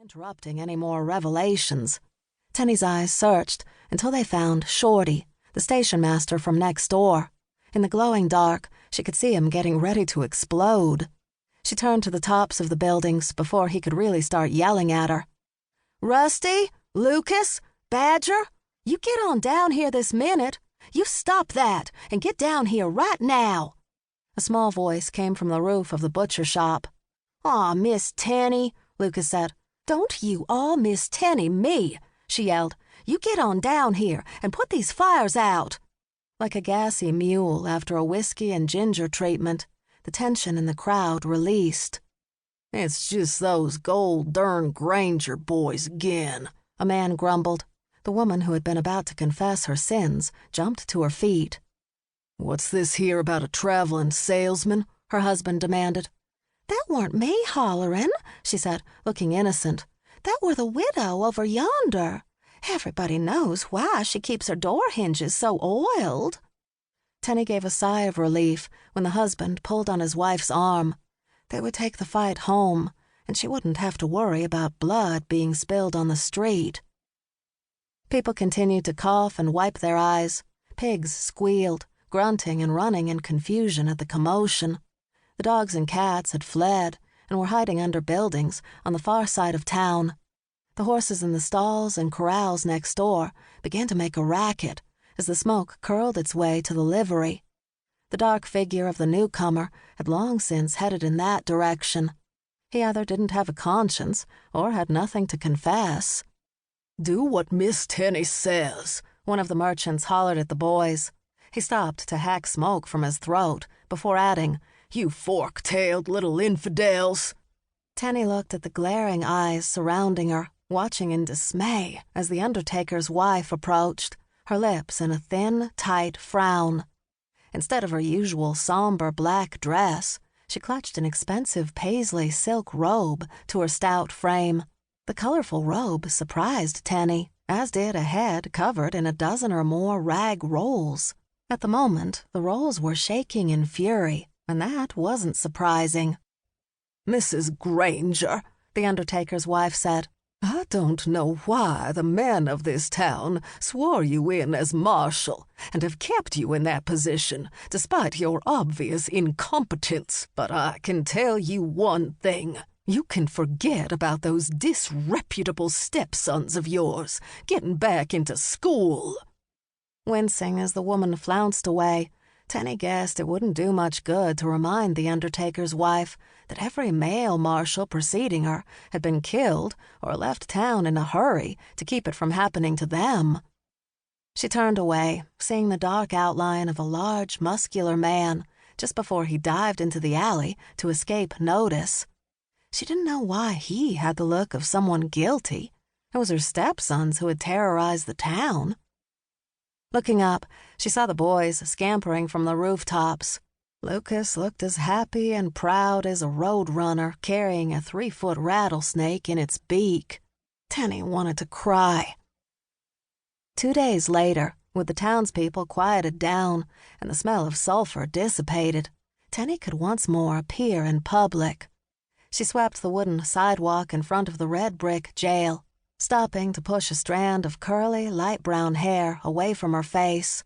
interrupting any more revelations. Tenny's eyes searched until they found Shorty, the station master from next door. In the glowing dark, she could see him getting ready to explode. She turned to the tops of the buildings before he could really start yelling at her. "Rusty? Lucas? Badger? You get on down here this minute. You stop that and get down here right now." A small voice came from the roof of the butcher shop. "Aw, Miss Tenny," Lucas said. "Don't you all Miss Tenny me," she yelled. "You get on down here and put these fires out." Like a gassy mule after a whiskey and ginger treatment, the tension in the crowd released. "It's just those gold darn Granger boys again," a man grumbled. The woman who had been about to confess her sins jumped to her feet. "What's this here about a traveling salesman?" her husband demanded. "That weren't me hollerin'," she said, looking innocent. "That were the widow over yonder. Everybody knows why she keeps her door hinges so oiled." Tenny gave a sigh of relief when the husband pulled on his wife's arm. They would take the fight home, and she wouldn't have to worry about blood being spilled on the street. People continued to cough and wipe their eyes. Pigs squealed, grunting and running in confusion at the commotion. The dogs and cats had fled and were hiding under buildings on the far side of town. The horses in the stalls and corrals next door began to make a racket as the smoke curled its way to the livery. The dark figure of the newcomer had long since headed in that direction. He either didn't have a conscience or had nothing to confess. "Do what Miss Tenny says," one of the merchants hollered at the boys. He stopped to hack smoke from his throat before adding, "You fork-tailed little infidels." Tenny looked at the glaring eyes surrounding her, watching in dismay as the undertaker's wife approached, her lips in a thin, tight frown. Instead of her usual somber black dress, she clutched an expensive paisley silk robe to her stout frame. The colorful robe surprised Tenny, as did a head covered in a dozen or more rag rolls. At the moment, the rolls were shaking in fury, and that wasn't surprising. "Mrs. Granger," the undertaker's wife said, "I don't know why the men of this town swore you in as marshal and have kept you in that position despite your obvious incompetence, but I can tell you one thing. You can forget about those disreputable stepsons of yours getting back into school." Wincing as the woman flounced away, Tenny guessed it wouldn't do much good to remind the undertaker's wife that every male marshal preceding her had been killed or left town in a hurry to keep it from happening to them. She turned away, seeing the dark outline of a large, muscular man just before he dived into the alley to escape notice. She didn't know why he had the look of someone guilty. It was her stepsons who had terrorized the town. Looking up, she saw the boys scampering from the rooftops. Lucas looked as happy and proud as a road runner carrying a 3-foot rattlesnake in its beak. Tenny wanted to cry. 2 days later, with the townspeople quieted down and the smell of sulfur dissipated, Tenny could once more appear in public. She swept the wooden sidewalk in front of the red brick jail, stopping to push a strand of curly, light brown hair away from her face.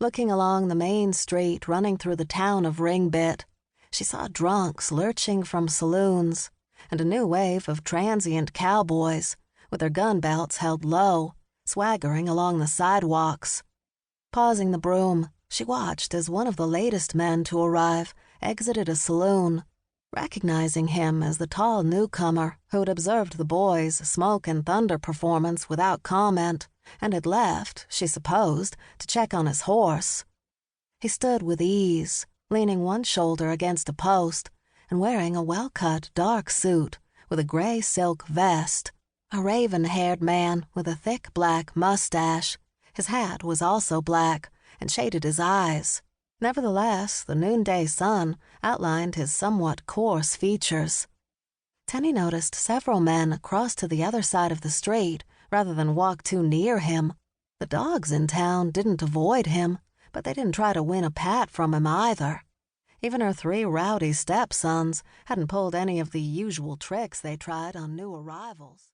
Looking along the main street running through the town of Ringbit, she saw drunks lurching from saloons and a new wave of transient cowboys with their gun belts held low, swaggering along the sidewalks. Pausing the broom, she watched as one of the latest men to arrive exited a saloon. Recognizing him as the tall newcomer who had observed the boys' smoke and thunder performance without comment and had left, she supposed, to check on his horse. He stood with ease, leaning one shoulder against a post and wearing a well-cut dark suit with a gray silk vest. A raven-haired man with a thick black mustache. His hat was also black and shaded his eyes. Nevertheless, the noonday sun outlined his somewhat coarse features. Tenny noticed several men cross to the other side of the street rather than walk too near him. The dogs in town didn't avoid him, but they didn't try to win a pat from him either. Even her 3 rowdy stepsons hadn't pulled any of the usual tricks they tried on new arrivals.